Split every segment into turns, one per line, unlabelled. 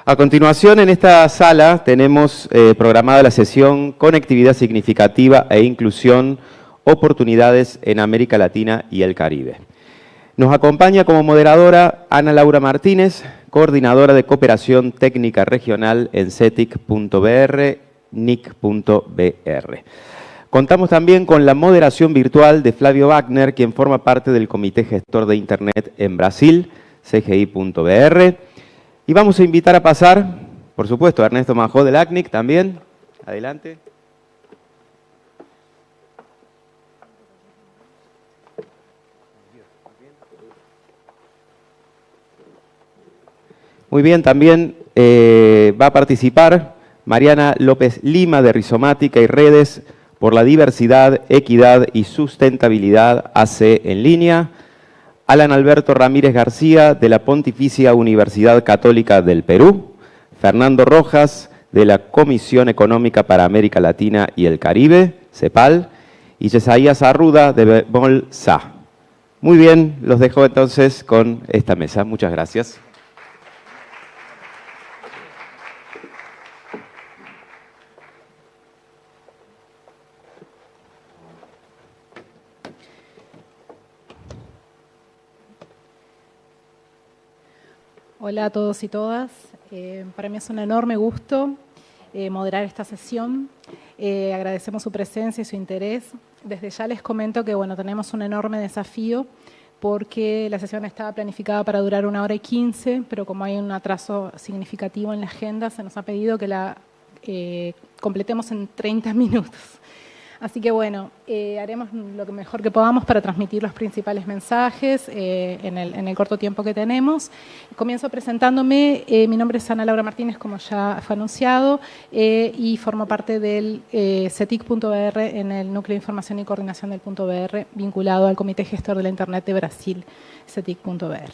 A continuación, en esta sala tenemos programada la sesión Conectividad Significativa e Inclusión, Oportunidades en América Latina y el Caribe. Nos acompaña como moderadora Ana Laura Martínez, coordinadora de Cooperación Técnica Regional en CETIC.br, NIC.br. Contamos también con la moderación virtual de Flavio Wagner, quien forma parte del Comité Gestor de Internet en Brasil, CGI.br. Y vamos a invitar a pasar, por supuesto, a Ernesto Majó del ACNIC también. Adelante. Muy bien, también va a participar Mariana López Lima de Rizomática y Redes por la Diversidad, Equidad y Sustentabilidad AC en línea. Alan Alberto Ramírez García, de la Pontificia Universidad Católica del Perú. Fernando Rojas, de la Comisión Económica para América Latina y el Caribe, CEPAL. Y Yesaías Arruda, de Bemol SA. Muy bien, los dejo entonces con esta mesa. Muchas gracias.
Hola a todos y todas. Para mí es un enorme gusto moderar esta sesión. Agradecemos su presencia y su interés. Desde ya les comento que tenemos un enorme desafío porque la sesión estaba planificada para durar 1 hora y 15, pero como hay un atraso significativo en la agenda, se nos ha pedido que la completemos en 30 minutos. Así que haremos lo mejor que podamos para transmitir los principales mensajes en el corto tiempo que tenemos. Comienzo presentándome. Mi nombre es Ana Laura Martínez, como ya fue anunciado, y formo parte del CETIC.br en el Núcleo de Información y Coordinación del .br, vinculado al Comité Gestor de la Internet de Brasil, CETIC.br.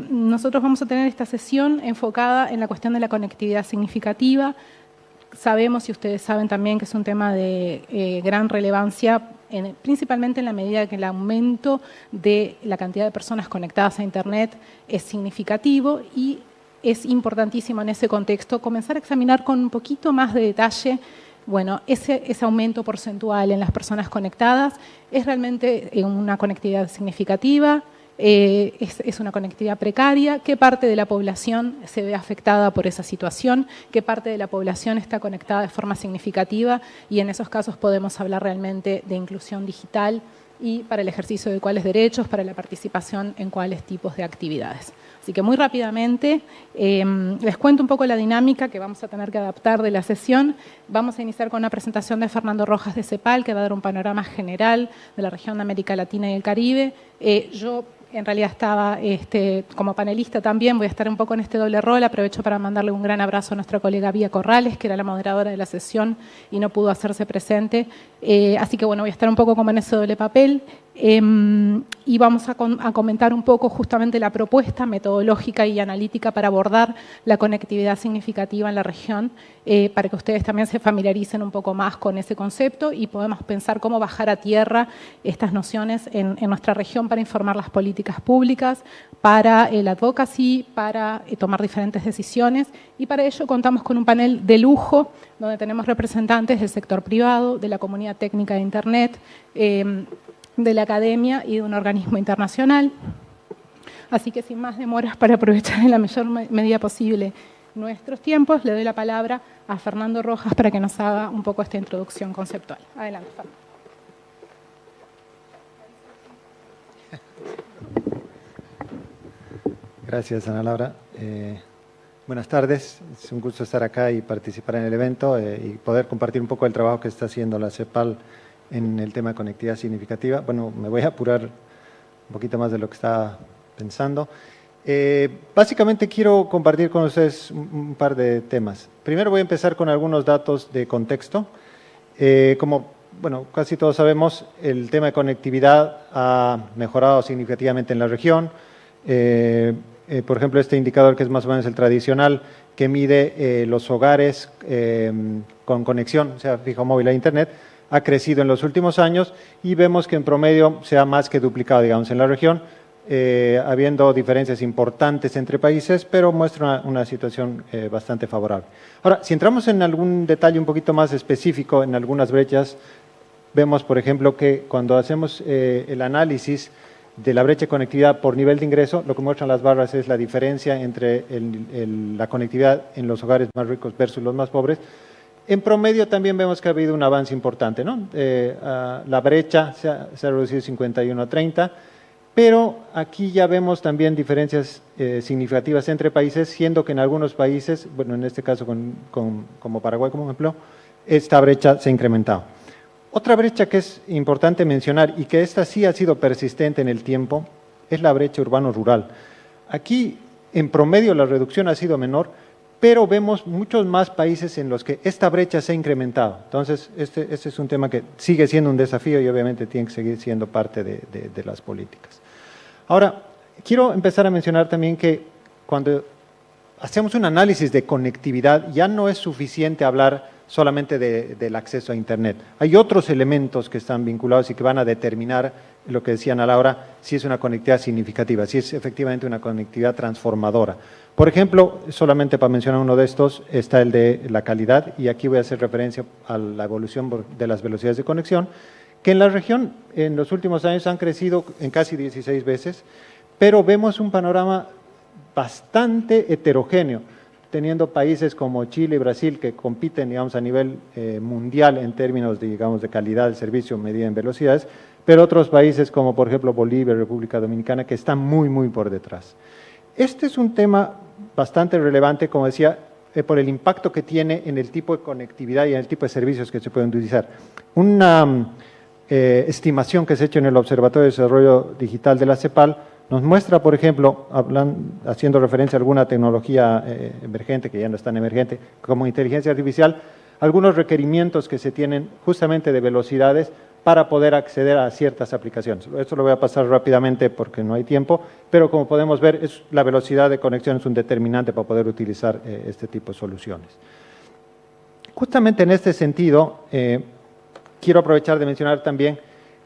Nosotros vamos a tener esta sesión enfocada en la cuestión de la conectividad significativa. Sabemos, y ustedes saben también, que es un tema de gran relevancia, principalmente en la medida que el aumento de la cantidad de personas conectadas a Internet es significativo y es importantísimo en ese contexto comenzar a examinar con un poquito más de detalle ese aumento porcentual en las personas conectadas. ¿Es realmente una conectividad significativa? ¿Es una conectividad precaria? ¿Qué parte de la población se ve afectada por esa situación? ¿Qué parte de la población está conectada de forma significativa? Y en esos casos podemos hablar realmente de inclusión digital y para el ejercicio de cuáles derechos, para la participación en cuáles tipos de actividades. Así que muy rápidamente les cuento un poco la dinámica que vamos a tener que adaptar de la sesión. Vamos a iniciar con una presentación de Fernando Rojas de CEPAL, que va a dar un panorama general de la región de América Latina y el Caribe. Yo en realidad estaba como panelista también, voy a estar un poco en este doble rol. Aprovecho para mandarle un gran abrazo a nuestra colega Vía Corrales, que era la moderadora de la sesión y no pudo hacerse presente. Así que voy a estar un poco como en ese doble papel. Y vamos a comentar un poco justamente la propuesta metodológica y analítica para abordar la conectividad significativa en la región, para que ustedes también se familiaricen un poco más con ese concepto y podemos pensar cómo bajar a tierra estas nociones en nuestra región para informar las políticas públicas, para el advocacy, para tomar diferentes decisiones. Y para ello contamos con un panel de lujo donde tenemos representantes del sector privado, de la comunidad técnica de Internet, de la academia y de un organismo internacional. Así que sin más demoras, para aprovechar en la mayor medida posible nuestros tiempos, le doy la palabra a Fernando Rojas para que nos haga un poco esta introducción conceptual. Adelante, Fernando.
Gracias, Ana Laura. Buenas tardes. Es un gusto estar acá y participar en el evento y poder compartir un poco el trabajo que está haciendo la CEPAL en el tema de conectividad significativa. Me voy a apurar un poquito más de lo que estaba pensando. Básicamente quiero compartir con ustedes un par de temas. Primero voy a empezar con algunos datos de contexto. Como casi todos sabemos, el tema de conectividad ha mejorado significativamente en la región. Por ejemplo, este indicador, que es más o menos el tradicional, que mide los hogares con conexión, o sea, fijo móvil a Internet, ha crecido en los últimos años y vemos que en promedio se ha más que duplicado, digamos, en la región. habiendo diferencias importantes entre países, pero muestra una situación bastante favorable. Ahora, si entramos en algún detalle un poquito más específico en algunas brechas, vemos, por ejemplo, que cuando hacemos el análisis de la brecha de conectividad por nivel de ingreso, lo que muestran las barras es la diferencia entre la conectividad en los hogares más ricos versus los más pobres. En promedio también vemos que ha habido un avance importante, ¿no? La brecha se ha reducido 51 a 30, pero aquí ya vemos también diferencias significativas entre países, siendo que en algunos países, bueno, en este caso como Paraguay como ejemplo, esta brecha se ha incrementado. Otra brecha que es importante mencionar y que esta sí ha sido persistente en el tiempo es la brecha urbano-rural. Aquí, en promedio, la reducción ha sido menor, pero vemos muchos más países en los que esta brecha se ha incrementado. Entonces, este es un tema que sigue siendo un desafío y obviamente tiene que seguir siendo parte de las políticas. Ahora, quiero empezar a mencionar también que cuando hacemos un análisis de conectividad, ya no es suficiente hablar solamente del acceso a Internet. Hay otros elementos que están vinculados y que van a determinar lo que decían a Laura, si es una conectividad significativa, si es efectivamente una conectividad transformadora. Por ejemplo, solamente para mencionar uno de estos, está el de la calidad, y aquí voy a hacer referencia a la evolución de las velocidades de conexión, que en la región en los últimos años han crecido en casi 16 veces, pero vemos un panorama bastante heterogéneo, teniendo países como Chile y Brasil que compiten, digamos, a nivel mundial en términos de, digamos, de calidad del servicio medida en velocidades, pero otros países como, por ejemplo, Bolivia y República Dominicana, que están muy, muy por detrás. Este es un tema bastante relevante, como decía, por el impacto que tiene en el tipo de conectividad y en el tipo de servicios que se pueden utilizar. Una estimación que se ha hecho en el Observatorio de Desarrollo Digital de la CEPAL nos muestra, por ejemplo, haciendo referencia a alguna tecnología emergente, que ya no es tan emergente, como inteligencia artificial, algunos requerimientos que se tienen justamente de velocidades para poder acceder a ciertas aplicaciones. Esto lo voy a pasar rápidamente porque no hay tiempo, pero como podemos ver, la velocidad de conexión es un determinante para poder utilizar este tipo de soluciones. Justamente en este sentido, quiero aprovechar de mencionar también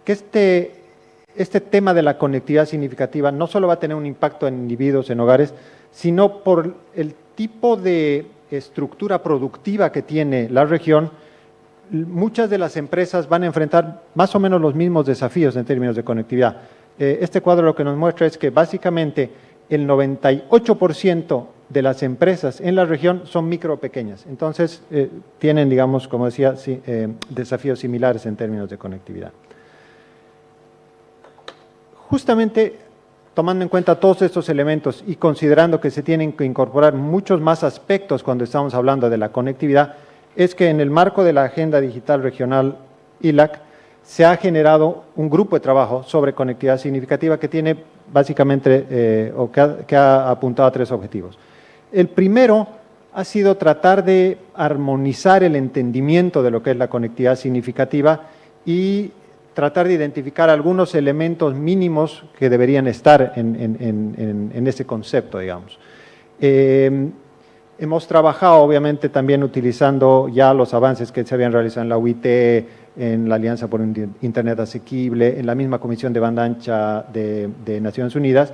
que este tema de la conectividad significativa no solo va a tener un impacto en individuos, en hogares, sino por el tipo de estructura productiva que tiene la región. Muchas de las empresas van a enfrentar más o menos los mismos desafíos en términos de conectividad. Este cuadro lo que nos muestra es que básicamente el 98% de las empresas en la región son micro o pequeñas. Entonces, tienen, digamos, como decía, desafíos similares en términos de conectividad. Justamente tomando en cuenta todos estos elementos y considerando que se tienen que incorporar muchos más aspectos cuando estamos hablando de la conectividad, es que en el marco de la Agenda Digital Regional ILAC se ha generado un grupo de trabajo sobre conectividad significativa que tiene básicamente, que ha apuntado a 3 objetivos. El primero ha sido tratar de armonizar el entendimiento de lo que es la conectividad significativa y tratar de identificar algunos elementos mínimos que deberían estar en ese concepto, digamos. Hemos trabajado, obviamente, también utilizando ya los avances que se habían realizado en la UIT, en la Alianza por un Internet Asequible, en la misma Comisión de Banda Ancha de Naciones Unidas,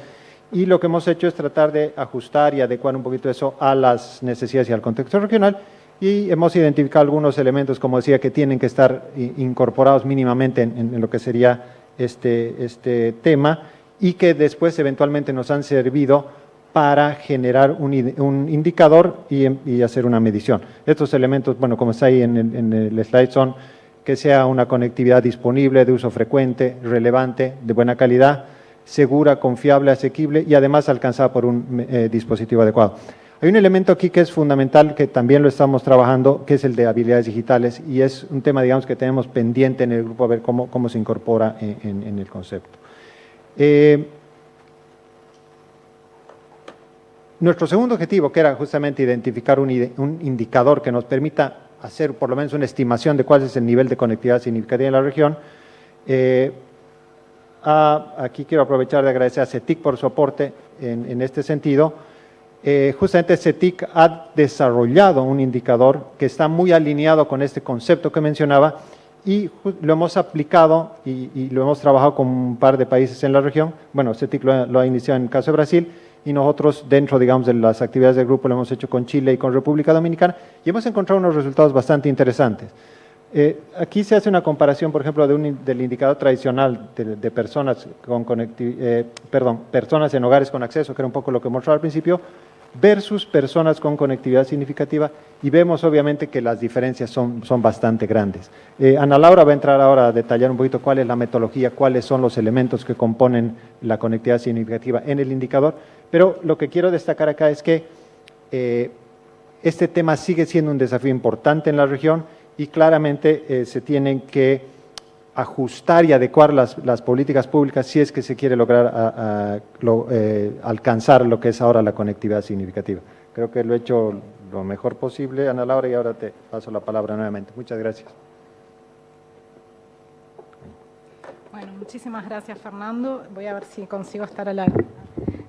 y lo que hemos hecho es tratar de ajustar y adecuar un poquito eso a las necesidades y al contexto regional, y hemos identificado algunos elementos, como decía, que tienen que estar incorporados mínimamente en lo que sería este tema, y que después eventualmente nos han servido para generar un indicador y hacer una medición. Estos elementos, bueno, como está ahí en el slide, son que sea una conectividad disponible, de uso frecuente, relevante, de buena calidad, segura, confiable, asequible y además alcanzada por un dispositivo adecuado. Hay un elemento aquí que es fundamental, que también lo estamos trabajando, que es el de habilidades digitales, y es un tema, digamos, que tenemos pendiente en el grupo, a ver cómo se incorpora en el concepto. Nuestro segundo objetivo, que era justamente identificar un indicador que nos permita hacer por lo menos una estimación de cuál es el nivel de conectividad significativa en la región. Aquí quiero aprovechar de agradecer a CETIC por su aporte en este sentido. Justamente CETIC ha desarrollado un indicador que está muy alineado con este concepto que mencionaba y lo hemos aplicado y lo hemos trabajado con un par de países en la región. Bueno, CETIC lo ha iniciado en el caso de Brasil y nosotros dentro, digamos, de las actividades del grupo lo hemos hecho con Chile y con República Dominicana y hemos encontrado unos resultados bastante interesantes. Aquí se hace una comparación, por ejemplo, del indicador tradicional de personas personas en hogares con acceso, que era un poco lo que mostraba al principio, versus personas con conectividad significativa, y vemos obviamente que las diferencias son bastante grandes. Ana Laura va a entrar ahora a detallar un poquito cuál es la metodología, cuáles son los elementos que componen la conectividad significativa en el indicador, pero lo que quiero destacar acá es que este tema sigue siendo un desafío importante en la región y claramente se tienen que ajustar y adecuar las políticas públicas si es que se quiere lograr alcanzar lo que es ahora la conectividad significativa. Creo que lo he hecho lo mejor posible, Ana Laura, y ahora te paso la palabra nuevamente. Muchas gracias.
Bueno, muchísimas gracias, Fernando. Voy a ver si consigo estar a la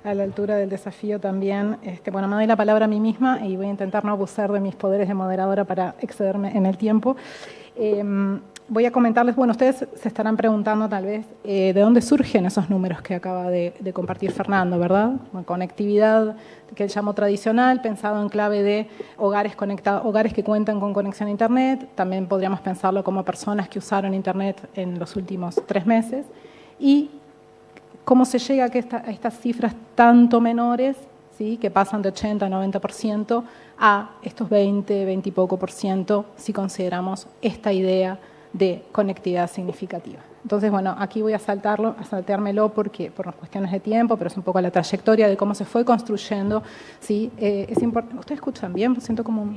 altura del desafío también. Bueno, me doy la palabra a mí misma y voy a intentar no abusar de mis poderes de moderadora para excederme en el tiempo. Voy a comentarles, bueno, ustedes se estarán preguntando tal vez de dónde surgen esos números que acaba de compartir Fernando, ¿verdad? Conectividad que él llamó tradicional, pensado en clave de hogares conectados, hogares que cuentan con conexión a Internet, también podríamos pensarlo como personas que usaron Internet en los últimos 3 meses, y cómo se llega a estas cifras tanto menores, ¿sí?, que pasan de 80 a 90% a estos 20 y poco por ciento, si consideramos esta idea de conectividad significativa. Entonces, bueno, aquí voy a saltármelo porque por cuestiones de tiempo, pero es un poco la trayectoria de cómo se fue construyendo. ¿Sí? Es importante. ¿Ustedes escuchan bien? Siento como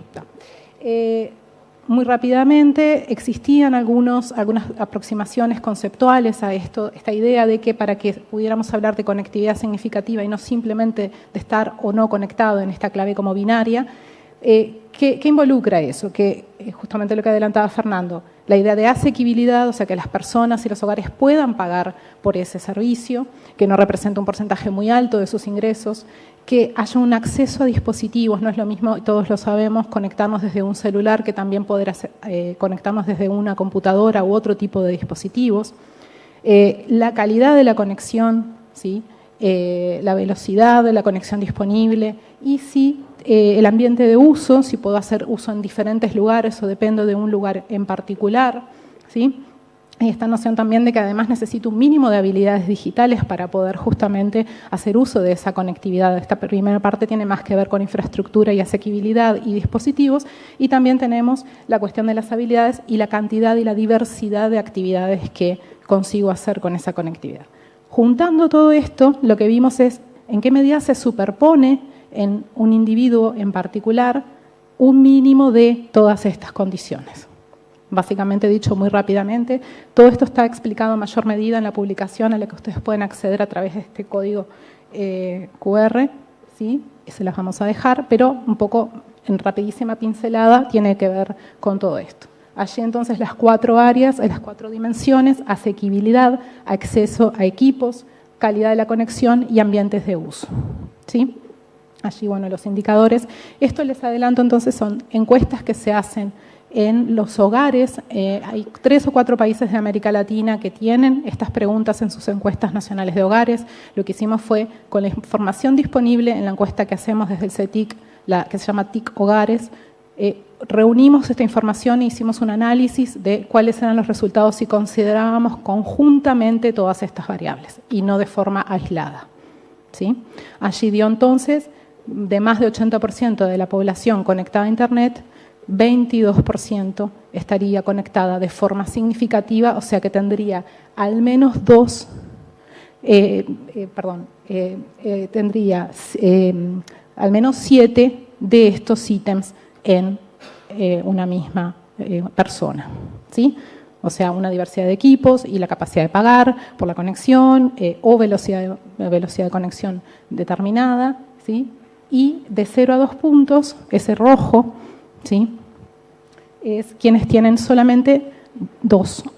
muy rápidamente existían algunas aproximaciones conceptuales a esta idea de que para que pudiéramos hablar de conectividad significativa y no simplemente de estar o no conectado en esta clave como binaria, ¿qué involucra eso? Que justamente lo que adelantaba Fernando, la idea de asequibilidad, o sea, que las personas y los hogares puedan pagar por ese servicio, que no representa un porcentaje muy alto de sus ingresos, que haya un acceso a dispositivos, no es lo mismo, todos lo sabemos, conectarnos desde un celular que también poder conectarnos desde una computadora u otro tipo de dispositivos, la calidad de la conexión, ¿sí?, la velocidad de la conexión disponible y si el ambiente de uso, si puedo hacer uso en diferentes lugares o dependo de un lugar en particular, ¿sí? Y esta noción también de que además necesito un mínimo de habilidades digitales para poder justamente hacer uso de esa conectividad. Esta primera parte tiene más que ver con infraestructura y asequibilidad y dispositivos, y también tenemos la cuestión de las habilidades y la cantidad y la diversidad de actividades que consigo hacer con esa conectividad. Juntando todo esto, lo que vimos es en qué medida se superpone en un individuo en particular un mínimo de todas estas condiciones. Básicamente dicho muy rápidamente, todo esto está explicado en mayor medida en la publicación a la que ustedes pueden acceder a través de este código QR, ¿sí? Se las vamos a dejar, pero un poco en rapidísima pincelada tiene que ver con todo esto. Allí entonces las 4 áreas, las 4 dimensiones: asequibilidad, acceso a equipos, calidad de la conexión y ambientes de uso, ¿sí? Allí, bueno, los indicadores. Esto les adelanto entonces son encuestas que se hacen en los hogares. Hay 3 o 4 países de América Latina que tienen estas preguntas en sus encuestas nacionales de hogares. Lo que hicimos fue, con la información disponible en la encuesta que hacemos desde el CETIC, que se llama TIC Hogares, reunimos esta información e hicimos un análisis de cuáles eran los resultados si considerábamos conjuntamente todas estas variables y no de forma aislada, ¿sí? Allí dio entonces, de más de 80% de la población conectada a Internet, 22% estaría conectada de forma significativa, o sea que tendría al menos al menos 7 de estos ítems en una misma persona, ¿sí? O sea, una diversidad de equipos y la capacidad de pagar por la conexión o velocidad de conexión determinada, ¿sí? Y de 0 a 2 puntos, ese rojo, ¿sí?, es quienes tienen solamente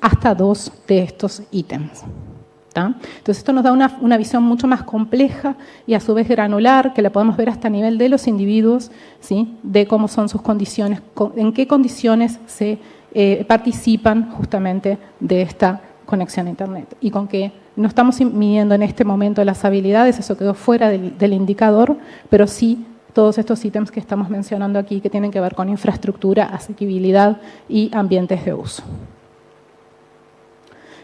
hasta dos de estos ítems. ¿Tá? Entonces esto nos da una visión mucho más compleja y a su vez granular, que la podemos ver hasta a nivel de los individuos, ¿sí?, de cómo son sus condiciones, en qué condiciones se participan justamente de esta conexión a Internet. Y con que no estamos midiendo en este momento las habilidades, eso quedó fuera del indicador, pero sí todos estos ítems que estamos mencionando aquí que tienen que ver con infraestructura, asequibilidad y ambientes de uso.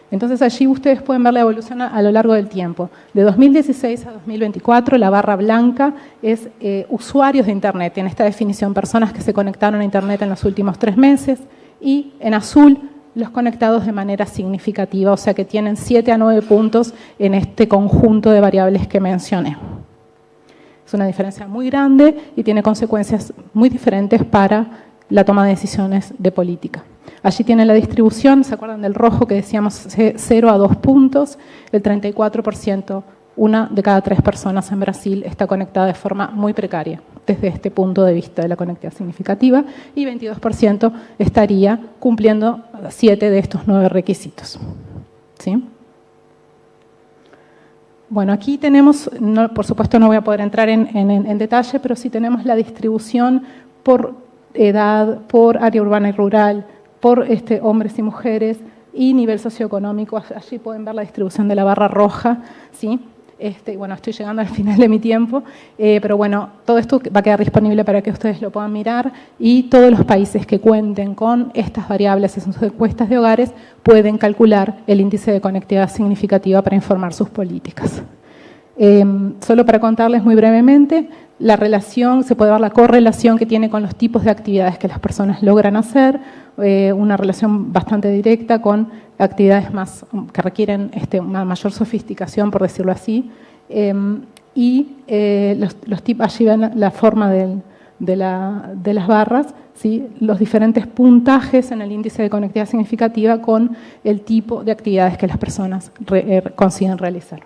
Entonces allí ustedes pueden ver la evolución a lo largo del tiempo. De 2016 a 2024 la barra blanca es usuarios de Internet, en esta definición personas que se conectaron a Internet en los últimos 3 meses, y en azul los conectados de manera significativa, o sea que tienen 7 a 9 puntos en este conjunto de variables que mencioné. Es una diferencia muy grande y tiene consecuencias muy diferentes para la toma de decisiones de política. Allí tienen la distribución, ¿se acuerdan del rojo que decíamos 0 a 2 puntos? El 34%, 1 de cada 3 personas en Brasil está conectada de forma muy precaria desde este punto de vista de la conectividad significativa, y 22% estaría cumpliendo 7 de estos 9 requisitos. ¿Sí? Bueno, aquí tenemos, por supuesto no voy a poder entrar en detalle, pero sí tenemos la distribución por edad, por área urbana y rural, por hombres y mujeres y nivel socioeconómico. Allí pueden ver la distribución de la barra roja, ¿sí? Bueno, estoy llegando al final de mi tiempo, pero bueno, todo esto va a quedar disponible para que ustedes lo puedan mirar, y todos los países que cuenten con estas variables en sus encuestas de hogares pueden calcular el índice de conectividad significativa para informar sus políticas. Solo para contarles muy brevemente, la relación, se puede ver la correlación que tiene con los tipos de actividades que las personas logran hacer, una relación bastante directa con actividades más que requieren una mayor sofisticación, por decirlo así, y los tipos, allí ven la forma de las barras, ¿sí? Los diferentes puntajes en el índice de conectividad significativa con el tipo de actividades que las personas consiguen realizar.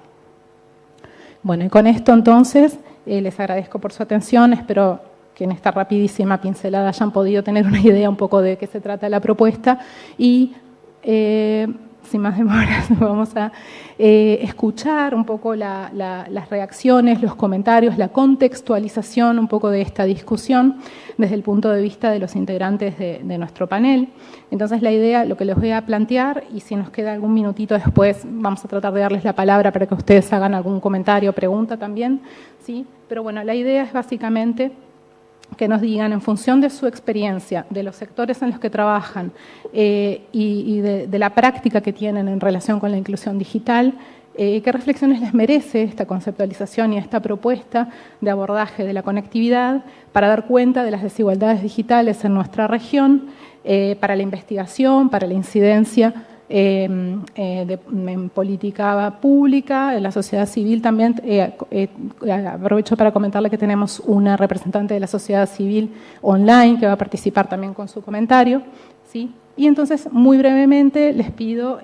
Bueno, y con esto entonces les agradezco por su atención, espero que en esta rapidísima pincelada hayan podido tener una idea un poco de qué se trata la propuesta, y sin más demoras vamos a escuchar un poco las reacciones, los comentarios, la contextualización un poco de esta discusión desde el punto de vista de los integrantes de nuestro panel. Entonces la idea, lo que les voy a plantear, y si nos queda algún minutito después, vamos a tratar de darles la palabra para que ustedes hagan algún comentario o pregunta también, ¿sí? Pero bueno, la idea es básicamente que nos digan, en función de su experiencia, de los sectores en los que trabajan y de la práctica que tienen en relación con la inclusión digital, qué reflexiones les merece esta conceptualización y esta propuesta de abordaje de la conectividad para dar cuenta de las desigualdades digitales en nuestra región, para la investigación, para la incidencia en política pública, en la sociedad civil también. Aprovecho para comentarle que tenemos una representante de la sociedad civil online que va a participar también con su comentario, ¿sí? Y entonces, muy brevemente, les pido,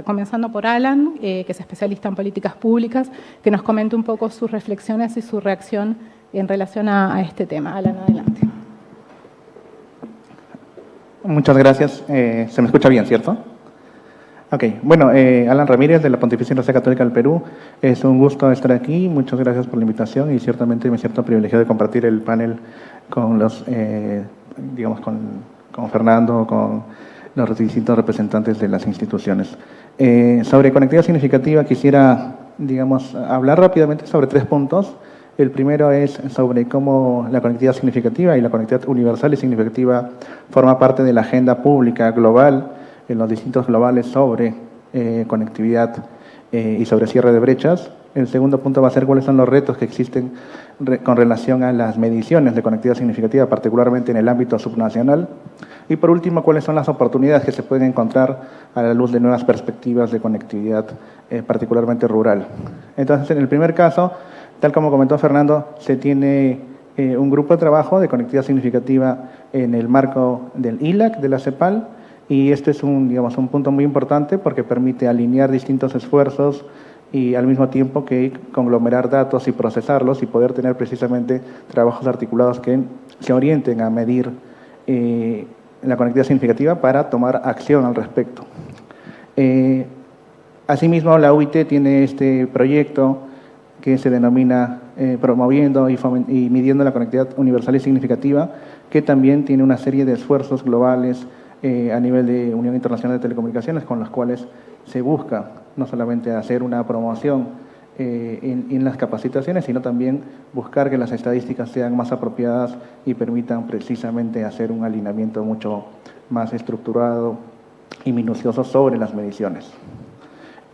comenzando por Alan, que es especialista en políticas públicas, que nos comente un poco sus reflexiones y su reacción en relación a este tema. Alan, adelante.
Muchas gracias. ¿Se me escucha bien, cierto? Ok, bueno, Alan Ramírez, de la Pontificia Universidad Católica del Perú. Es un gusto estar aquí, muchas gracias por la invitación, y ciertamente me siento privilegiado de compartir el panel con los, digamos, con Fernando, con los distintos representantes de las instituciones. Sobre conectividad significativa quisiera, digamos, hablar rápidamente sobre 3 puntos. El primero es sobre cómo la conectividad significativa y la conectividad universal y significativa forma parte de la agenda pública global, en los distintos globales sobre conectividad y sobre cierre de brechas. El segundo punto va a ser cuáles son los retos que existen con relación a las mediciones de conectividad significativa, particularmente en el ámbito subnacional. Y por último, cuáles son las oportunidades que se pueden encontrar a la luz de nuevas perspectivas de conectividad, particularmente rural. Entonces, en el primer caso, tal como comentó Fernando, se tiene un grupo de trabajo de conectividad significativa en el marco del ILAC, de la CEPAL, y este es un punto muy importante porque permite alinear distintos esfuerzos y al mismo tiempo que conglomerar datos y procesarlos y poder tener precisamente trabajos articulados que se orienten a medir la conectividad significativa para tomar acción al respecto. Asimismo, la UIT tiene este proyecto que se denomina Promoviendo y Midiendo la Conectividad Universal y Significativa, que también tiene una serie de esfuerzos globales a nivel de Unión Internacional de Telecomunicaciones, con las cuales se busca no solamente hacer una promoción en las capacitaciones, sino también buscar que las estadísticas sean más apropiadas y permitan precisamente hacer un alineamiento mucho más estructurado y minucioso sobre las mediciones.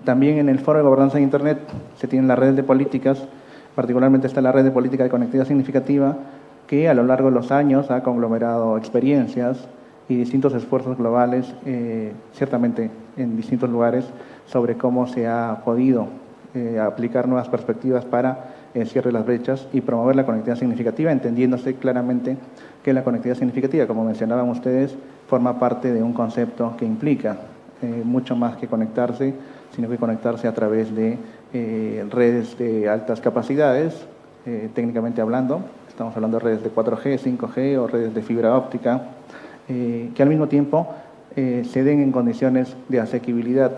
También en el Foro de Gobernanza de Internet se tienen las redes de políticas, particularmente está la red de política de conectividad significativa, que a lo largo de los años ha conglomerado experiencias y distintos esfuerzos globales, ciertamente en distintos lugares, sobre cómo se ha podido aplicar nuevas perspectivas para el cierre de las brechas y promover la conectividad significativa, entendiéndose claramente que la conectividad significativa, como mencionaban ustedes, forma parte de un concepto que implica mucho más que conectarse, sino que conectarse a través de redes de altas capacidades, técnicamente hablando. Estamos hablando de redes de 4G, 5G o redes de fibra óptica, que al mismo tiempo se den en condiciones de asequibilidad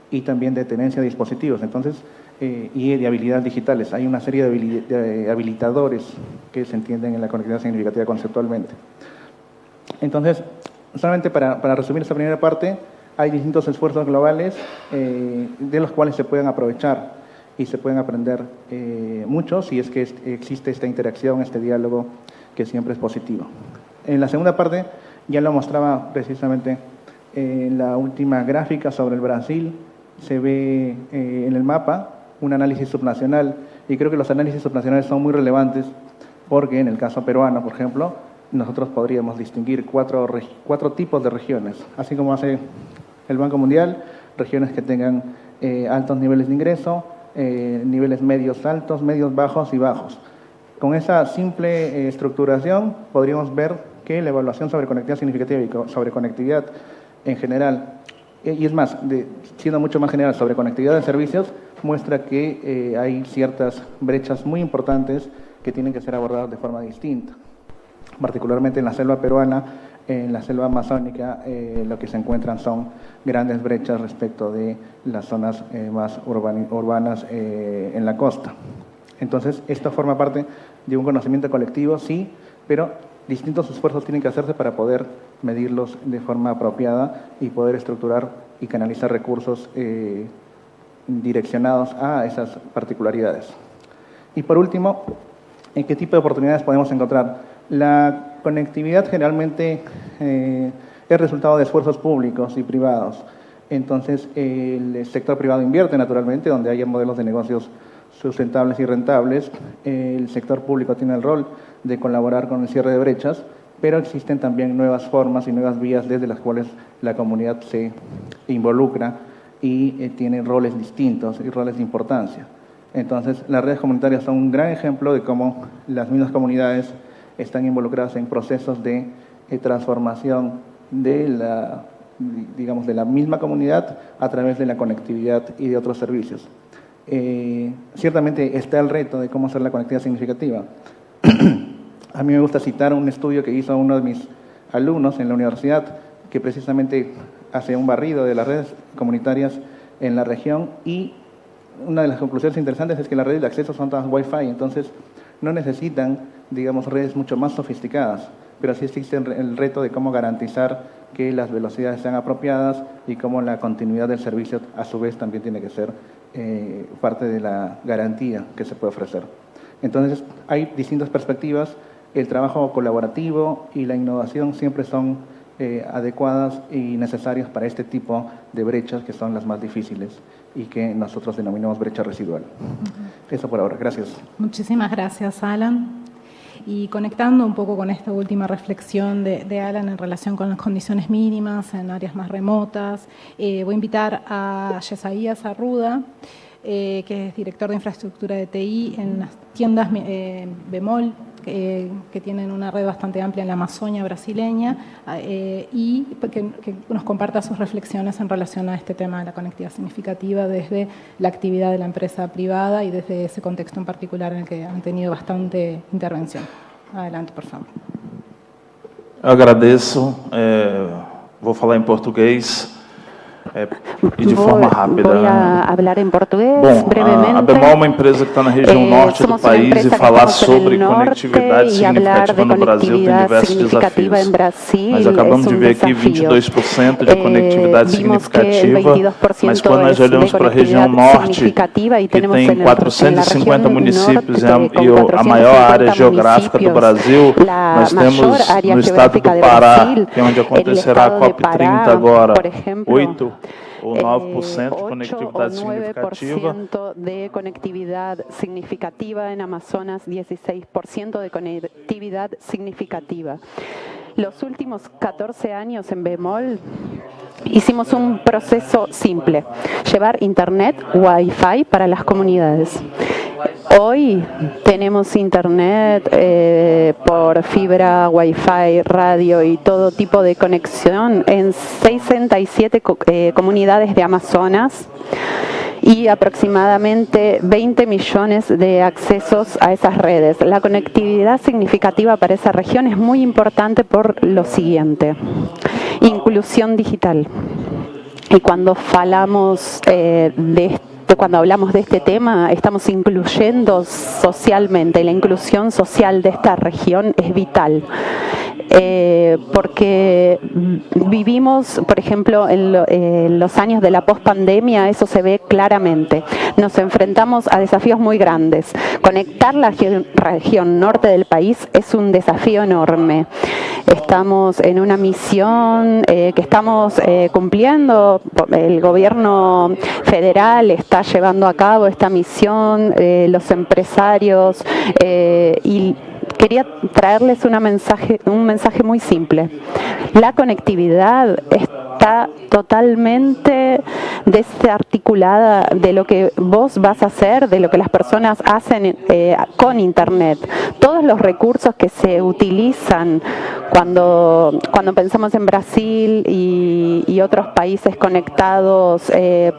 y también de tenencia de dispositivos, entonces, y de habilidades digitales. Hay una serie de habilitadores que se entienden en la conectividad significativa conceptualmente. Entonces, solamente para resumir esta primera parte, hay distintos esfuerzos globales de los cuales se pueden aprovechar y se pueden aprender mucho si es que existe esta interacción, este diálogo que siempre es positivo. En la segunda parte ya lo mostraba precisamente en la última gráfica sobre el Brasil, se ve en el mapa un análisis subnacional y creo que los análisis subnacionales son muy relevantes porque en el caso peruano, por ejemplo, nosotros podríamos distinguir cuatro tipos de regiones, así como hace el Banco Mundial, regiones que tengan altos niveles de ingreso, niveles medios altos, medios bajos y bajos. Con esa simple estructuración podríamos ver que la evaluación sobre conectividad significativa y sobre conectividad en general, y es más, siendo mucho más general sobre conectividad de servicios, muestra que hay ciertas brechas muy importantes que tienen que ser abordadas de forma distinta. Particularmente en la selva peruana, en la selva amazónica, lo que se encuentran son grandes brechas respecto de las zonas más urbanas en la costa. Entonces, esto forma parte de un conocimiento colectivo, sí, pero distintos esfuerzos tienen que hacerse para poder medirlos de forma apropiada y poder estructurar y canalizar recursos direccionados a esas particularidades. Y por último, ¿en qué tipo de oportunidades podemos encontrar? La conectividad generalmente es resultado de esfuerzos públicos y privados. Entonces, el sector privado invierte naturalmente donde haya modelos de negocios sustentables y rentables. El sector público tiene el rol de colaborar con el cierre de brechas, pero existen también nuevas formas y nuevas vías desde las cuales la comunidad se involucra y tiene roles distintos y roles de importancia. Entonces, las redes comunitarias son un gran ejemplo de cómo las mismas comunidades están involucradas en procesos de transformación de la misma comunidad a través de la conectividad y de otros servicios. Ciertamente está el reto de cómo hacer la conectividad significativa. A mí me gusta citar un estudio que hizo uno de mis alumnos en la universidad, que precisamente hace un barrido de las redes comunitarias en la región, y una de las conclusiones interesantes es que las redes de acceso son todas Wi-Fi, entonces no necesitan, digamos, redes mucho más sofisticadas, pero sí existe el reto de cómo garantizar que las velocidades sean apropiadas y cómo la continuidad del servicio a su vez también tiene que ser parte de la garantía que se puede ofrecer. Entonces, hay distintas perspectivas. El trabajo colaborativo y la innovación siempre son adecuadas y necesarias para este tipo de brechas que son las más difíciles y que nosotros denominamos brecha residual. Eso por ahora. Gracias.
Muchísimas gracias, Alan. Y conectando un poco con esta última reflexión de Alan en relación con las condiciones mínimas en áreas más remotas, voy a invitar a Yesaías Arruda, que es director de infraestructura de TI en las tiendas Bemol, que tienen una red bastante amplia en la Amazonia brasileña, y que nos comparta sus reflexiones en relación a este tema de la conectividad significativa desde la actividad de la empresa privada y desde ese contexto en particular en el que han tenido bastante intervención. Adelante, por favor.
Eu agradeço, vou falar em português. E de forma rápida.
Voy a hablar en portugués brevemente.
A Bemol é uma empresa que está na região norte do país e falar sobre conectividade significativa no Brasil tem diversos desafios. Nós acabamos de ver aqui 22% de conectividade significativa, mas quando nós olhamos para a região norte, que tem 450 municípios e a maior área geográfica do Brasil, nós temos no estado do Pará, que é onde acontecerá a COP30 agora, 8 ou 9% de conectividade significativa.
De conectividad significativa en Amazonas, 16% de conectividad significativa. Los últimos 14 años en Bemol hicimos un proceso simple, llevar internet Wi-Fi para las comunidades. Hoy tenemos internet por fibra, Wi-Fi, radio y todo tipo de conexión en 67 comunidades de Amazonas y aproximadamente 20 millones de accesos a esas redes. La conectividad significativa para esa región es muy importante por lo siguiente: inclusión digital. Y cuando hablamos cuando hablamos de este tema, estamos incluyendo socialmente. La inclusión social de esta región es vital. Porque vivimos, por ejemplo, en los años de la pospandemia, eso se ve claramente. Nos enfrentamos a desafíos muy grandes. Conectar la región norte del país es un desafío enorme. Estamos en una misión que estamos cumpliendo. El gobierno federal está llevando a cabo esta misión, los empresarios y quería traerles un mensaje muy simple. La conectividad está totalmente desarticulada de lo que vos vas a hacer, de lo que las personas hacen con Internet. Todos los recursos que se utilizan cuando pensamos en Brasil y otros países conectados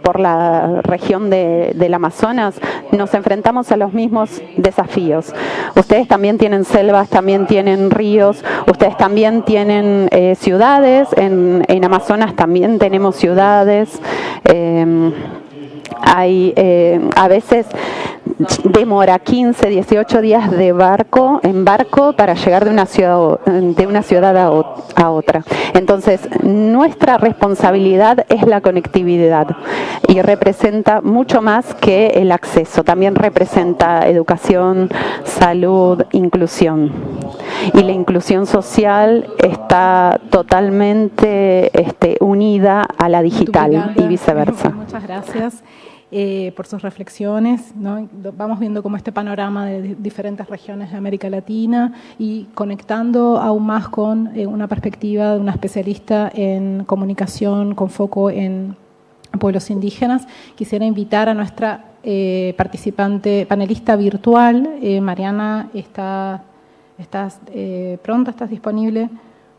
por la región del Amazonas, nos enfrentamos a los mismos desafíos. Ustedes también tienen selvas, también tienen ríos, ustedes también tienen ciudades, en Amazonas también tenemos ciudades. A veces demora 15, 18 días en barco para llegar de una ciudad a otra. Entonces, nuestra responsabilidad es la conectividad y representa mucho más que el acceso. También representa educación, salud, inclusión. Y la inclusión social está totalmente unida a la digital y viceversa.
Muchas gracias por sus reflexiones, ¿no? Vamos viendo como este panorama de diferentes regiones de América Latina y conectando aún más con una perspectiva de una especialista en comunicación con foco en pueblos indígenas. Quisiera invitar a nuestra participante, panelista virtual. Mariana, ¿estás pronta? ¿Estás disponible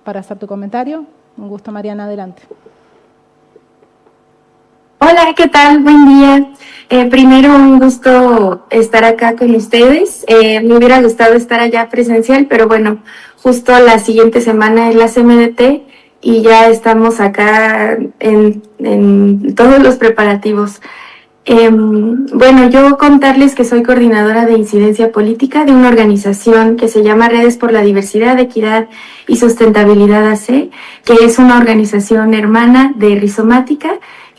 para hacer tu comentario? Un gusto, Mariana, adelante.
Hola, ¿qué tal? Buen día. Primero, un gusto estar acá con ustedes. Me hubiera gustado estar allá presencial, pero bueno, justo la siguiente semana es la CMDT y ya estamos acá en todos los preparativos. Bueno, yo contarles que soy coordinadora de incidencia política de una organización que se llama Redes por la Diversidad, Equidad y Sustentabilidad AC, que es una organización hermana de Rizomática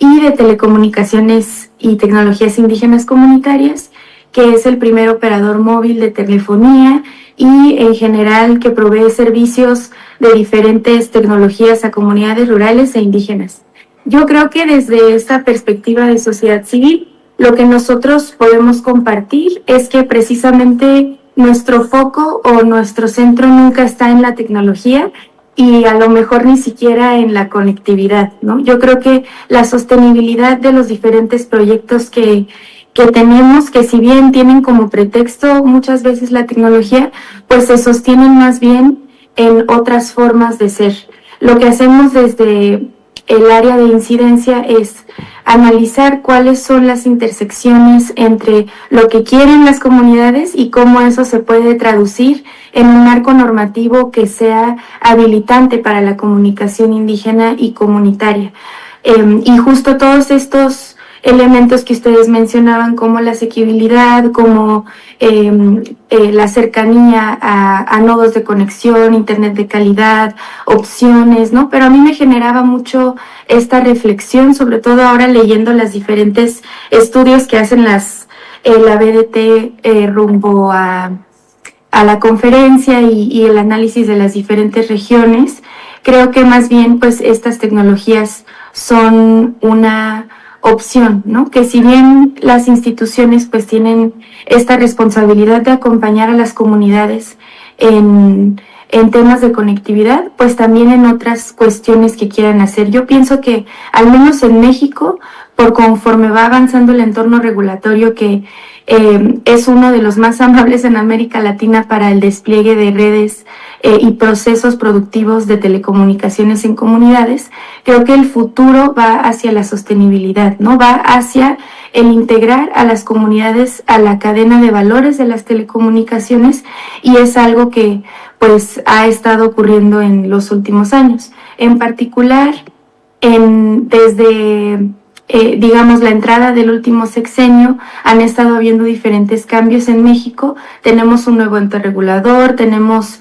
y de Telecomunicaciones y Tecnologías Indígenas Comunitarias, que es el primer operador móvil de telefonía y en general que provee servicios de diferentes tecnologías a comunidades rurales e indígenas. Yo creo que desde esta perspectiva de sociedad civil, lo que nosotros podemos compartir es que precisamente nuestro foco o nuestro centro nunca está en la tecnología y a lo mejor ni siquiera en la conectividad, ¿no? Yo creo que la sostenibilidad de los diferentes proyectos que tenemos, que si bien tienen como pretexto muchas veces la tecnología, pues se sostienen más bien en otras formas de ser. Lo que hacemos desde el área de incidencia es analizar cuáles son las intersecciones entre lo que quieren las comunidades y cómo eso se puede traducir en un marco normativo que sea habilitante para la comunicación indígena y comunitaria. Y justo todos estos elementos que ustedes mencionaban, como la asequibilidad, como la cercanía a nodos de conexión, internet de calidad, opciones, ¿no? Pero a mí me generaba mucho esta reflexión, sobre todo ahora leyendo los diferentes estudios que hacen la BDT rumbo a la conferencia y el análisis de las diferentes regiones. Creo que más bien pues estas tecnologías son una opción, ¿no? Que si bien las instituciones pues tienen esta responsabilidad de acompañar a las comunidades en temas de conectividad, pues también en otras cuestiones que quieran hacer. Yo pienso que al menos en México, por conforme va avanzando el entorno regulatorio que es uno de los más amables en América Latina para el despliegue de redes y procesos productivos de telecomunicaciones en comunidades, creo que el futuro va hacia la sostenibilidad, ¿no? Va hacia el integrar a las comunidades a la cadena de valores de las telecomunicaciones, y es algo que pues ha estado ocurriendo en los últimos años. En particular, desde digamos, la entrada del último sexenio, han estado habiendo diferentes cambios en México. Tenemos un nuevo ente regulador, tenemos,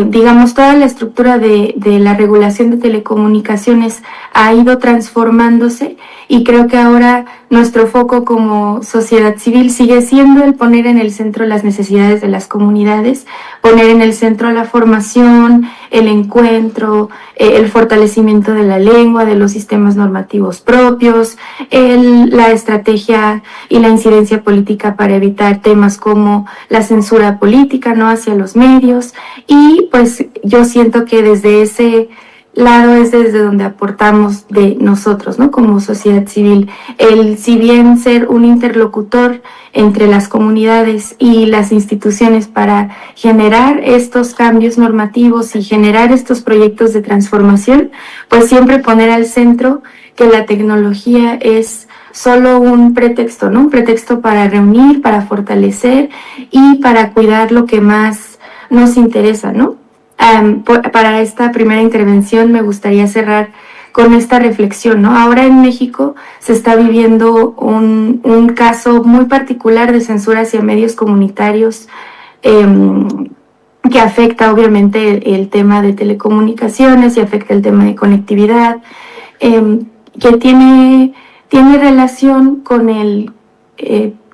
digamos, toda la estructura de la regulación de telecomunicaciones ha ido transformándose, y creo que ahora nuestro foco como sociedad civil sigue siendo el poner en el centro las necesidades de las comunidades, poner en el centro la formación, el encuentro, el fortalecimiento de la lengua, de los sistemas normativos propios, la estrategia y la incidencia política para evitar temas como la censura política, ¿no?, hacia los medios. Y pues yo siento que desde ese lado es desde donde aportamos de nosotros, ¿no?, como sociedad civil. Si bien ser un interlocutor entre las comunidades y las instituciones para generar estos cambios normativos y generar estos proyectos de transformación, pues siempre poner al centro que la tecnología es solo un pretexto, ¿no? Un pretexto para reunir, para fortalecer y para cuidar lo que más nos interesa, ¿no? Para esta primera intervención me gustaría cerrar con esta reflexión, ¿no? Ahora en México se está viviendo un caso muy particular de censura hacia medios comunitarios que afecta obviamente el tema de telecomunicaciones y afecta el tema de conectividad, que tiene relación con el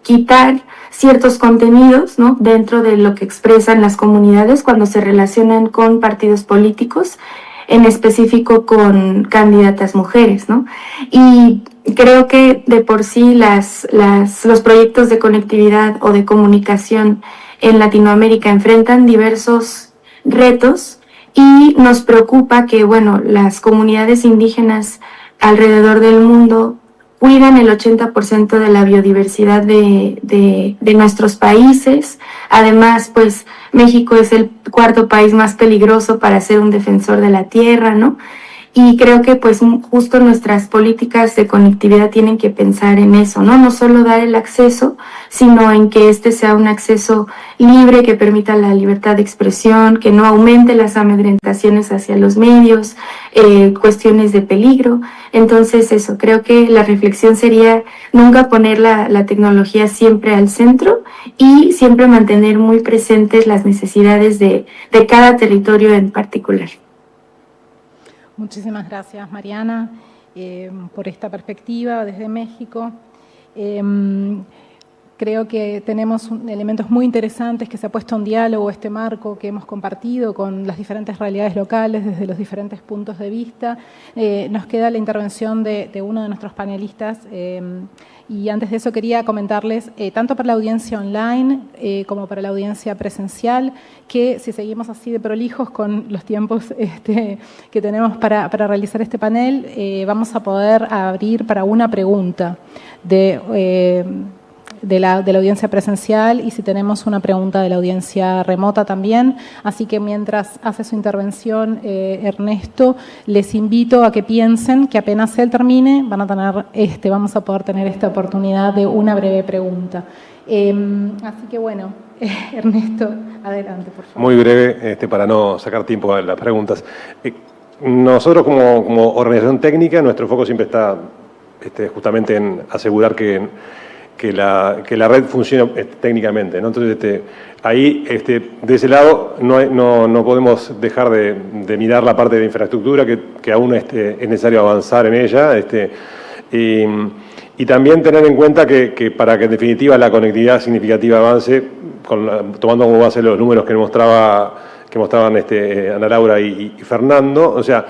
quitar ciertos contenidos, ¿no?, dentro de lo que expresan las comunidades cuando se relacionan con partidos políticos, en específico con candidatas mujeres, ¿no? Y creo que de por sí los proyectos de conectividad o de comunicación en Latinoamérica enfrentan diversos retos, y nos preocupa que, bueno, las comunidades indígenas alrededor del mundo cuidan el 80% de la biodiversidad de nuestros países. Además, pues México es el cuarto país más peligroso para ser un defensor de la tierra, ¿no? Y creo que pues justo nuestras políticas de conectividad tienen que pensar en eso, ¿no? No solo dar el acceso, sino en que este sea un acceso libre, que permita la libertad de expresión, que no aumente las amedrentaciones hacia los medios, cuestiones de peligro. Entonces eso, creo que la reflexión sería nunca poner la tecnología siempre al centro, y siempre mantener muy presentes las necesidades de cada territorio en particular.
Muchísimas gracias, Mariana, por esta perspectiva desde México. Creo que tenemos elementos muy interesantes que se ha puesto en diálogo, este marco que hemos compartido con las diferentes realidades locales desde los diferentes puntos de vista. Nos queda la intervención de uno de nuestros panelistas, y antes de eso quería comentarles, tanto para la audiencia online como para la audiencia presencial, que si seguimos así de prolijos con los tiempos que tenemos para realizar este panel, vamos a poder abrir para una pregunta de la audiencia presencial, y si tenemos una pregunta de la audiencia remota también. Así que mientras hace su intervención Ernesto, les invito a que piensen que apenas él termine vamos a poder tener esta oportunidad de una breve pregunta. Así que bueno, Ernesto, adelante, por favor.
Muy breve, para no sacar tiempo a las preguntas. nosotros como organización técnica, nuestro foco siempre está justamente en asegurar que la red funcione técnicamente, ¿no? Entonces, ahí, de ese lado, no podemos dejar de mirar la parte de infraestructura, que aún es necesario avanzar en ella, y también tener en cuenta que para que en definitiva la conectividad significativa avance, tomando como base los números que mostraban Ana Laura y Fernando, o sea,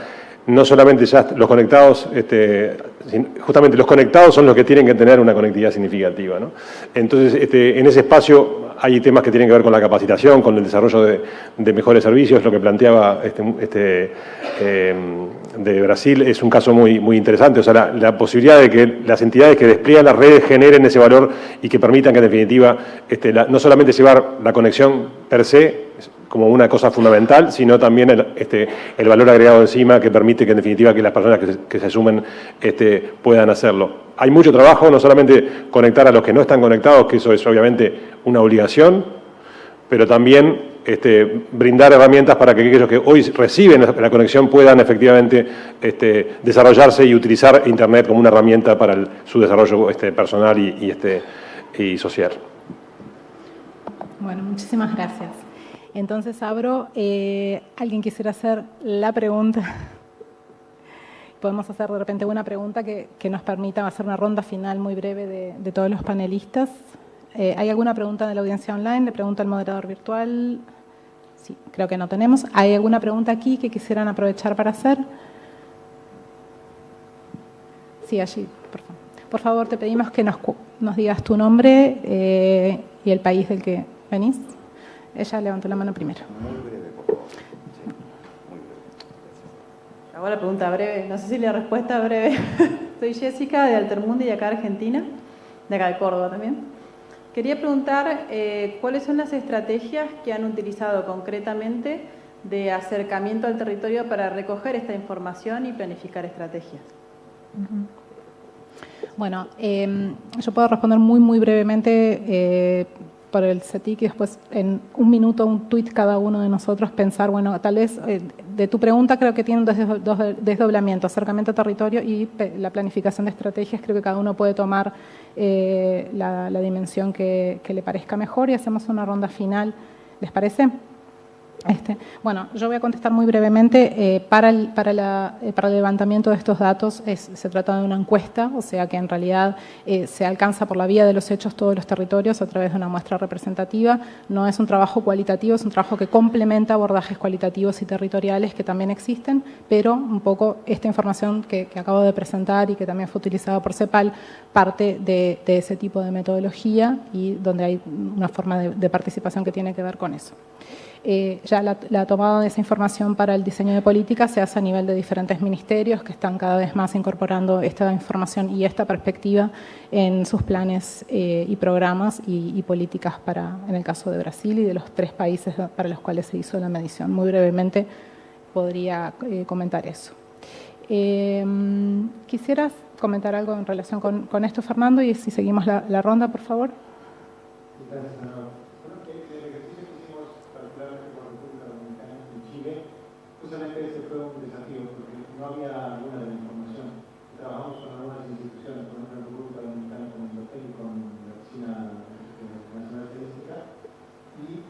no solamente ya los conectados, justamente los conectados son los que tienen que tener una conectividad significativa, ¿no? Entonces, en ese espacio hay temas que tienen que ver con la capacitación, con el desarrollo de mejores servicios. Lo que planteaba de Brasil es un caso muy interesante. O sea, la posibilidad de que las entidades que despliegan las redes generen ese valor y que permitan que, en definitiva, no solamente llevar la conexión per se como una cosa fundamental, sino también el valor agregado encima que permite que, en definitiva, que las personas que se sumen puedan hacerlo. Hay mucho trabajo, no solamente conectar a los que no están conectados, que eso es obviamente una obligación, pero también brindar herramientas para que aquellos que hoy reciben la conexión puedan efectivamente desarrollarse y utilizar Internet como una herramienta para su desarrollo personal y social.
Bueno, muchísimas gracias. Entonces abro, ¿alguien quisiera hacer la pregunta? Podemos hacer de repente una pregunta que nos permita hacer una ronda final muy breve de todos los panelistas. ¿Hay alguna pregunta de la audiencia online? ¿Le pregunta al moderador virtual? Sí, creo que no tenemos. ¿Hay alguna pregunta aquí que quisieran aprovechar para hacer? Sí, allí, por favor. Por favor, te pedimos que nos digas tu nombre y el país del que venís. Ella levantó la mano primero.
Muy breve, por favor. Sí, muy breve. Hago la pregunta breve, no sé si la respuesta breve. Soy Jessica de Altermundi, de acá Argentina, de acá de Córdoba también. Quería preguntar cuáles son las estrategias que han utilizado concretamente de acercamiento al territorio para recoger esta información y planificar estrategias.
Bueno, yo puedo responder muy brevemente por el CETIC y después en un minuto, un tuit cada uno de nosotros pensar, bueno, tal vez de tu pregunta creo que tiene dos desdoblamientos, acercamiento a territorio y la planificación de estrategias. Creo que cada uno puede tomar la dimensión que le parezca mejor y hacemos una ronda final. ¿Les parece? Bueno, yo voy a contestar muy brevemente. Para el levantamiento de estos datos se trata de una encuesta, o sea que en realidad se alcanza por la vía de los hechos todos los territorios a través de una muestra representativa. No es un trabajo cualitativo, es un trabajo que complementa abordajes cualitativos y territoriales que también existen, pero un poco esta información que acabo de presentar y que también fue utilizada por CEPAL parte de ese tipo de metodología y donde hay una forma de participación que tiene que ver con eso. Ya la tomada de esa información para el diseño de políticas se hace a nivel de diferentes ministerios que están cada vez más incorporando esta información y esta perspectiva en sus planes y programas y políticas en el caso de Brasil y de los 3 países para los cuales se hizo la medición. Muy brevemente podría comentar eso. ¿Quisieras comentar algo en relación con esto, Fernando? Y si seguimos la ronda, por favor.
Gracias, Ana. Justamente ese fue un desafío porque no había alguna de la información. Trabajamos con algunas instituciones, por ejemplo, en República Dominicana con el hotel y con la Oficina Nacional Estadística, y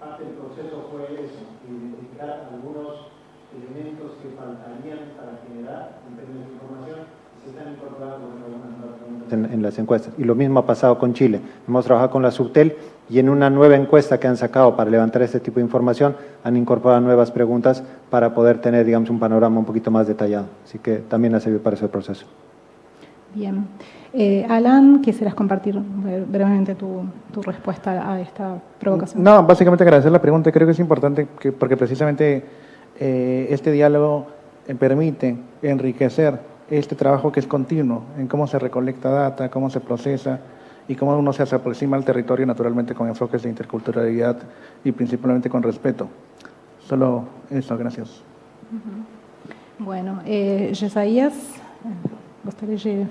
parte del proceso fue eso, identificar algunos elementos que faltarían para generar en términos de información y se están incorporando algunas nuevas preguntas en las encuestas. Y lo mismo ha pasado con Chile. Hemos trabajado con la Subtel y en una nueva encuesta que han sacado para levantar este tipo de información han incorporado nuevas preguntas para poder tener, digamos, un panorama un poquito más detallado. Así que también ha servido para ese proceso.
Bien. Alan, ¿quisieras compartir brevemente tu respuesta a esta provocación?
No, básicamente agradecer la pregunta. Creo que es importante porque precisamente este diálogo permite enriquecer este trabajo que es continuo, en cómo se recolecta data, cómo se procesa y cómo uno se aproxima al territorio naturalmente con enfoques de interculturalidad y principalmente con respeto. Solo eso, gracias.
Bueno, Jesaías, gostaria de...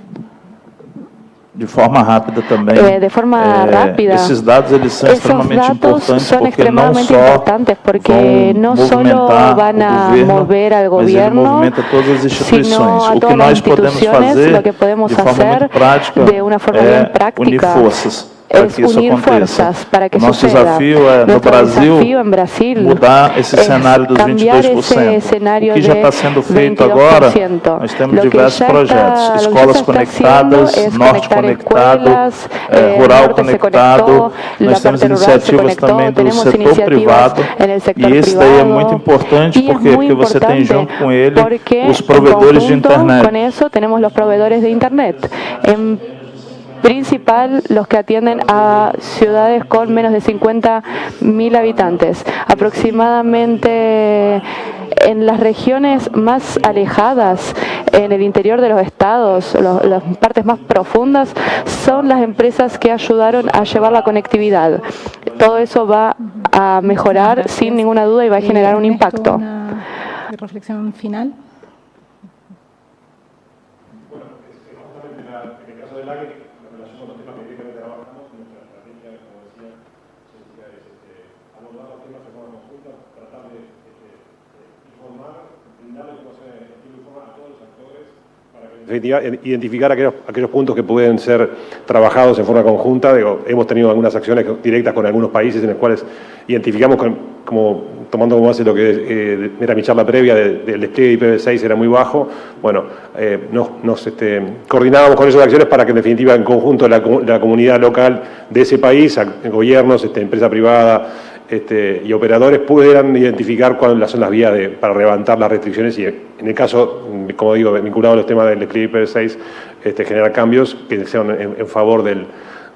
de forma rápida também.
De forma rápida.
Esses dados eles são extremamente importantes porque
no solo van a mover al gobierno,
movimenta todas as instituições.
Sino a
o que
todas
nós
las
podemos
instituciones,
fazer
lo que podemos
de forma
hacer
muito prática
de una forma bien práctica
unir forças. Para
es
que isso
unir
aconteça.
fuerzas para que
Nosso
suceda.
desafio é, no
Desafío en Brasil
mudar esse cenário dos
cambiar
22%.
ese escenario
O que já está sendo feito agora, nós temos diversos projetos. Escolas conectadas, Norte conectado, Rural conectado. Nós temos iniciativas também do setor privado. E esse daí é muito importante, por quê? Porque você tem junto com ele os provedores de internet.
Con eso tenemos los proveedores de internet. Principal los que atienden a ciudades con menos de 50.000 habitantes. Aproximadamente en las regiones más alejadas, en el interior de los estados, las partes más profundas, son las empresas que ayudaron a llevar la conectividad. Todo eso va a mejorar sin ninguna duda y va a generar un impacto.
¿Una reflexión final?
Identificar aquellos puntos que pueden ser trabajados en forma conjunta. Hemos tenido algunas acciones directas con algunos países en los cuales identificamos, tomando como base lo que era mi charla previa del despliegue de IPv6 era muy bajo. Bueno, nos coordinábamos con esas acciones para que en definitiva en conjunto la comunidad local de ese país, gobiernos, empresa privada, y operadores pudieran identificar cuáles son las vías para levantar las restricciones y en el caso, como digo, vinculado a los temas del despliegue IPv6, generar cambios que sean en favor del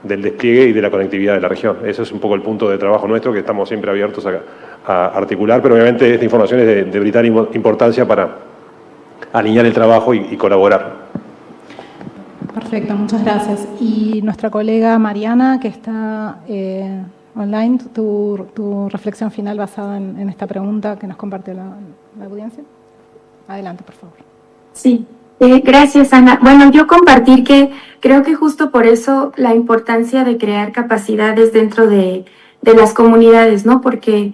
despliegue y de la conectividad de la región. Eso es un poco el punto de trabajo nuestro que estamos siempre abiertos a articular, pero obviamente esta información es de vital importancia para alinear el trabajo y colaborar.
Perfecto, muchas gracias. Y nuestra colega Mariana, que está online, tu reflexión final basada en esta pregunta que nos comparte la audiencia. Adelante, por favor.
Sí, gracias, Ana. Bueno, yo compartir que creo que justo por eso la importancia de crear capacidades dentro de las comunidades, ¿no? Porque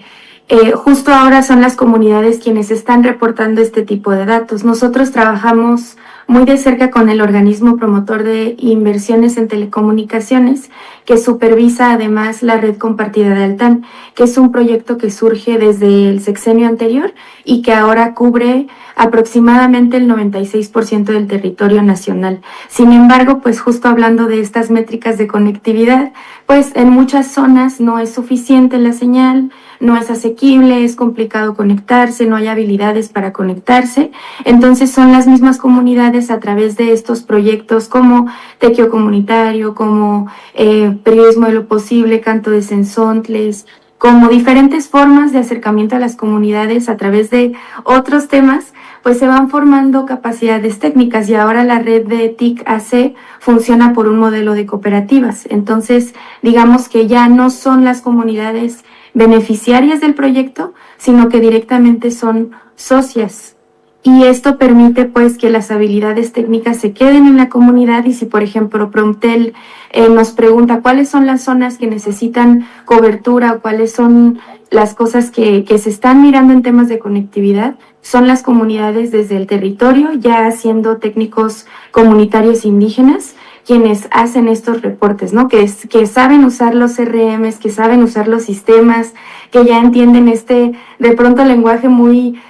justo ahora son las comunidades quienes están reportando este tipo de datos. Nosotros trabajamos muy de cerca con el organismo promotor de inversiones en telecomunicaciones, que supervisa además la red compartida de Altán, que es un proyecto que surge desde el sexenio anterior y que ahora cubre aproximadamente el 96% del territorio nacional. Sin embargo, pues justo hablando de estas métricas de conectividad, pues en muchas zonas no es suficiente la señal, no es asequible, es complicado conectarse, no hay habilidades para conectarse. Entonces son las mismas comunidades a través de estos proyectos como Tequio Comunitario, como Periodismo de lo Posible, Canto de Sensontles, como diferentes formas de acercamiento a las comunidades a través de otros temas, pues se van formando capacidades técnicas y ahora la red de TIC-AC funciona por un modelo de cooperativas. Entonces, digamos que ya no son las comunidades beneficiarias del proyecto, sino que directamente son socias. Y esto permite pues que las habilidades técnicas se queden en la comunidad y si por ejemplo Promptel nos pregunta cuáles son las zonas que necesitan cobertura o cuáles son las cosas que se están mirando en temas de conectividad, son las comunidades desde el territorio, ya siendo técnicos comunitarios indígenas, quienes hacen estos reportes, ¿no? Que saben usar los CRMs, que saben usar los sistemas, que ya entienden de pronto lenguaje muy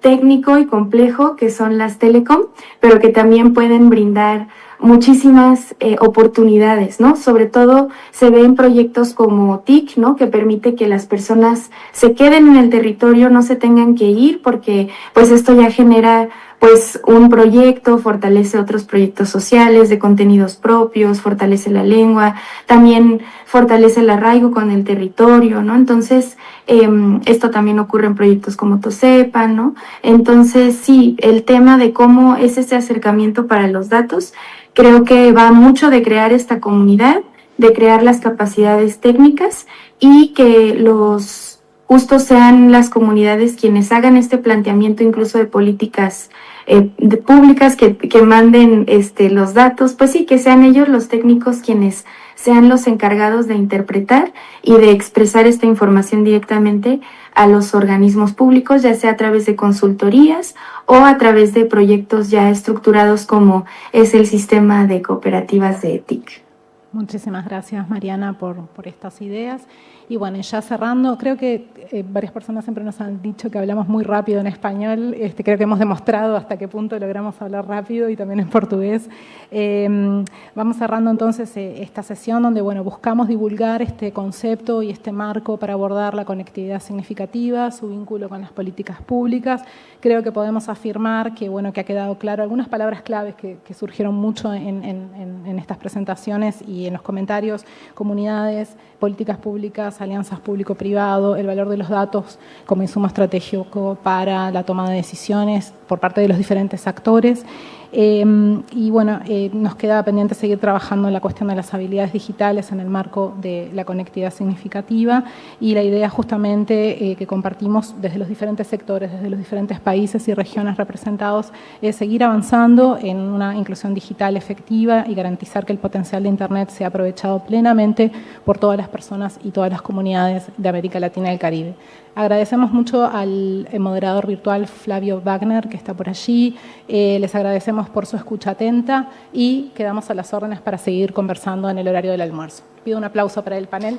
técnico y complejo que son las telecom, pero que también pueden brindar muchísimas oportunidades, ¿no? Sobre todo se ve en proyectos como TIC, ¿no? Que permite que las personas se queden en el territorio, no se tengan que ir, porque pues esto ya genera pues un proyecto, fortalece otros proyectos sociales de contenidos propios, fortalece la lengua, también fortalece el arraigo con el territorio, ¿no? Entonces, esto también ocurre en proyectos como Tosepa, ¿no? Entonces, sí, el tema de cómo es ese acercamiento para los datos, creo que va mucho de crear esta comunidad, de crear las capacidades técnicas y que justo sean las comunidades quienes hagan este planteamiento incluso de políticas públicas que manden los datos, pues sí, que sean ellos los técnicos quienes sean los encargados de interpretar y de expresar esta información directamente a los organismos públicos, ya sea a través de consultorías o a través de proyectos ya estructurados como es el sistema de cooperativas de TIC.
Muchísimas gracias, Mariana, por estas ideas. Y bueno, ya cerrando, creo que varias personas siempre nos han dicho que hablamos muy rápido en español. Creo que hemos demostrado hasta qué punto logramos hablar rápido y también en portugués. Vamos cerrando entonces esta sesión donde bueno, buscamos divulgar este concepto y este marco para abordar la conectividad significativa, su vínculo con las políticas públicas. Creo que podemos afirmar que, bueno, que ha quedado claro algunas palabras claves que surgieron mucho en estas presentaciones y en los comentarios: comunidades, políticas públicas, alianzas público-privado, el valor de los datos como insumo estratégico para la toma de decisiones por parte de los diferentes actores. Y bueno, nos queda pendiente seguir trabajando en la cuestión de las habilidades digitales en el marco de la conectividad significativa, y la idea justamente que compartimos desde los diferentes sectores, desde los diferentes países y regiones representados, es seguir avanzando en una inclusión digital efectiva y garantizar que el potencial de Internet sea aprovechado plenamente por todas las personas y todas las comunidades de América Latina y el Caribe. Agradecemos mucho al moderador virtual Flavio Wagner, que está por allí. Les agradecemos por su escucha atenta y quedamos a las órdenes para seguir conversando en el horario del almuerzo. Pido un aplauso para el panel.